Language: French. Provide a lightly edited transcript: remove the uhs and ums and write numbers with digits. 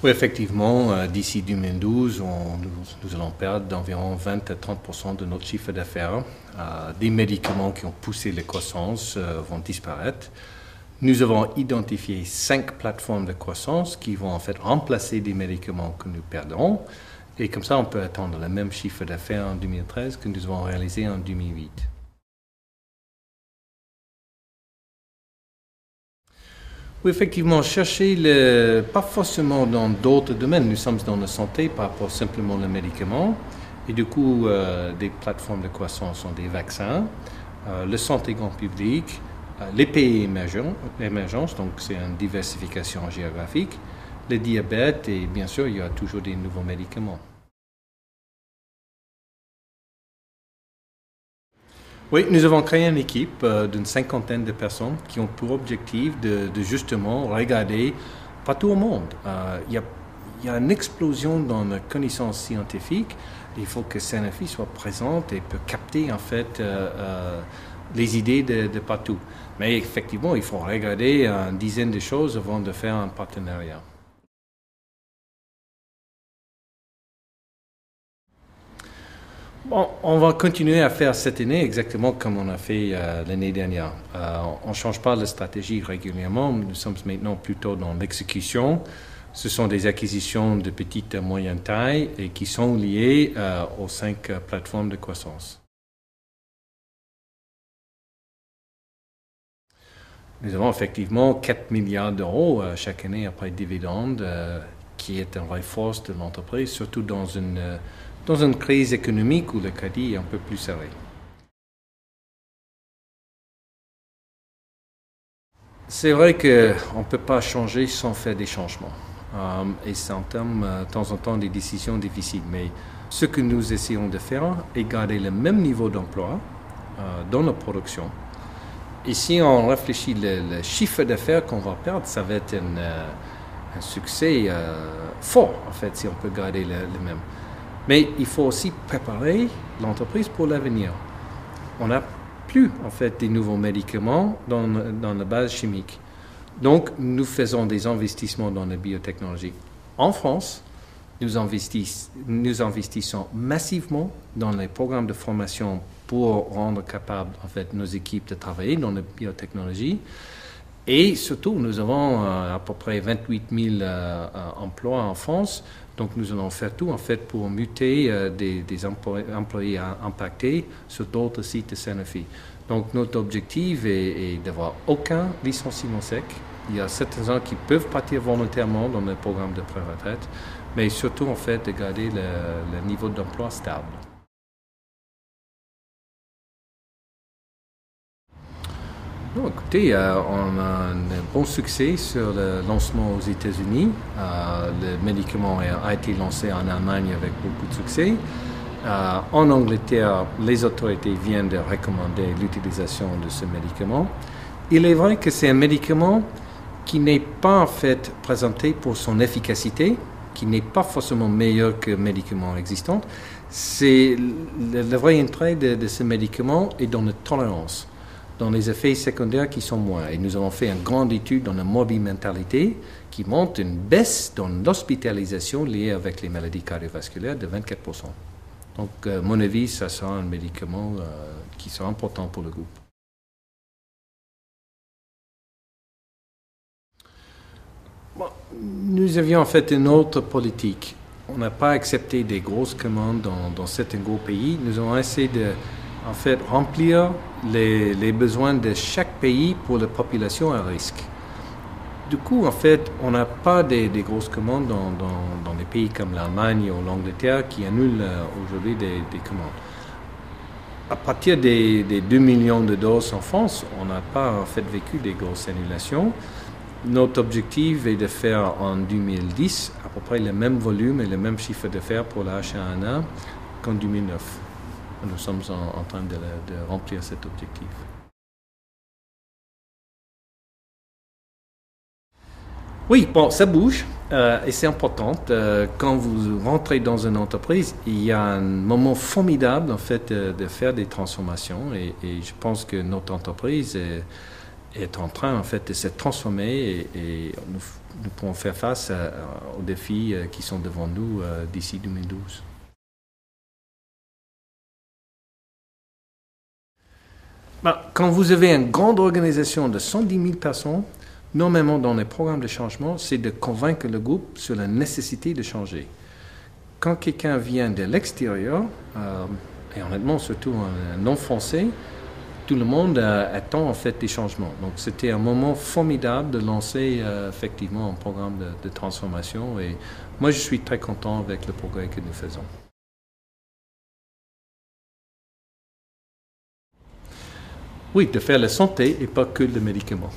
Oui, effectivement, d'ici 2012, nous allons perdre d'environ 20 à 30% de notre chiffre d'affaires. Des médicaments qui ont poussé les croissances vont disparaître. Nous avons identifié 5 plateformes de croissance qui vont en fait remplacer des médicaments que nous perdons. Et comme ça, on peut attendre le même chiffre d'affaires en 2013 que nous avons réalisé en 2008. Oui, effectivement, chercher pas forcément dans d'autres domaines. Nous sommes dans la santé par rapport simplement aux médicaments. Et du coup, des plateformes de croissance sont des vaccins, la santé grand public, les pays émergents, donc c'est une diversification géographique, le diabète et bien sûr, il y a toujours des nouveaux médicaments. Oui, nous avons créé une équipe d'une cinquantaine de personnes qui ont pour objectif de justement regarder partout au monde. Il y a une explosion dans la connaissance scientifique. Il faut que Sanofi soit présente et peut capter en fait les idées de partout. Mais effectivement, il faut regarder une dizaine de choses avant de faire un partenariat. Bon, on va continuer à faire cette année exactement comme on a fait l'année dernière. On ne change pas de stratégie régulièrement. Nous sommes maintenant plutôt dans l'exécution. Ce sont des acquisitions de petite et moyenne taille et qui sont liées aux 5 plateformes de croissance. Nous avons effectivement 4 milliards d'euros chaque année après dividendes, qui est une vraie force de l'entreprise, surtout dans une crise économique où le crédit est un peu plus serré. C'est vrai qu'on ne peut pas changer sans faire des changements. Et ça entame de temps en temps des décisions difficiles. Mais ce que nous essayons de faire est garder le même niveau d'emploi dans la production. Et si on réfléchit le chiffre d'affaires qu'on va perdre, ça va être un succès fort, en fait, si on peut garder le même. Mais il faut aussi préparer l'entreprise pour l'avenir. On n'a plus, en fait, des nouveaux médicaments dans la base chimique. Donc, nous faisons des investissements dans la biotechnologie. En France, nous investissons massivement dans les programmes de formation pour rendre capables, en fait, nos équipes de travailler dans la biotechnologie. Et surtout, nous avons à peu près 28 000 emplois en France. Donc, nous allons faire tout, en fait, pour muter des employés impactés sur d'autres sites de Sanofi. Donc, notre objectif est d'avoir aucun licenciement sec. Il y a certains gens qui peuvent partir volontairement dans le programme de pré-retraite, mais surtout, en fait, de garder le niveau d'emploi stable. Non, écoutez, on a un bon succès sur le lancement aux États-Unis. Le médicament a été lancé en Allemagne avec beaucoup de succès. En Angleterre, les autorités viennent de recommander l'utilisation de ce médicament. Il est vrai que c'est un médicament qui n'est pas en fait présenté pour son efficacité, qui n'est pas forcément meilleur que le médicament existant. C'est le vrai intérêt de ce médicament est dans la tolérance, dans les effets secondaires qui sont moins. Et nous avons fait une grande étude dans la morbi-mentalité qui montre une baisse dans l'hospitalisation liée avec les maladies cardiovasculaires de 24%. Donc, à mon avis, ça sera un médicament qui sera important pour le groupe. Bon, nous avions en fait une autre politique. On n'a pas accepté des grosses commandes dans certains gros pays. Nous avons essayé de en fait, remplir les besoins de chaque pays pour la population à risque. Du coup, en fait, on n'a pas des grosses commandes dans des pays comme l'Allemagne ou l'Angleterre qui annulent aujourd'hui des commandes. À partir des 2 millions de doses en France, on n'a pas en fait vécu des grosses annulations. Notre objectif est de faire en 2010 à peu près le même volume et le même chiffre d'affaires pour la H1N1 qu'en 2009. Nous sommes en train de remplir cet objectif. Oui, bon, ça bouge et c'est important. Quand vous rentrez dans une entreprise, il y a un moment formidable en fait de faire des transformations et je pense que notre entreprise est en train en fait de se transformer et nous pourrons faire face aux défis qui sont devant nous d'ici 2012. Quand vous avez une grande organisation de 110 000 personnes, normalement dans les programmes de changement, c'est de convaincre le groupe sur la nécessité de changer. Quand quelqu'un vient de l'extérieur, et honnêtement surtout un non-français, tout le monde attend en fait des changements. Donc c'était un moment formidable de lancer effectivement un programme de transformation et moi je suis très content avec le progrès que nous faisons. Oui, de faire la santé et pas que le médicament.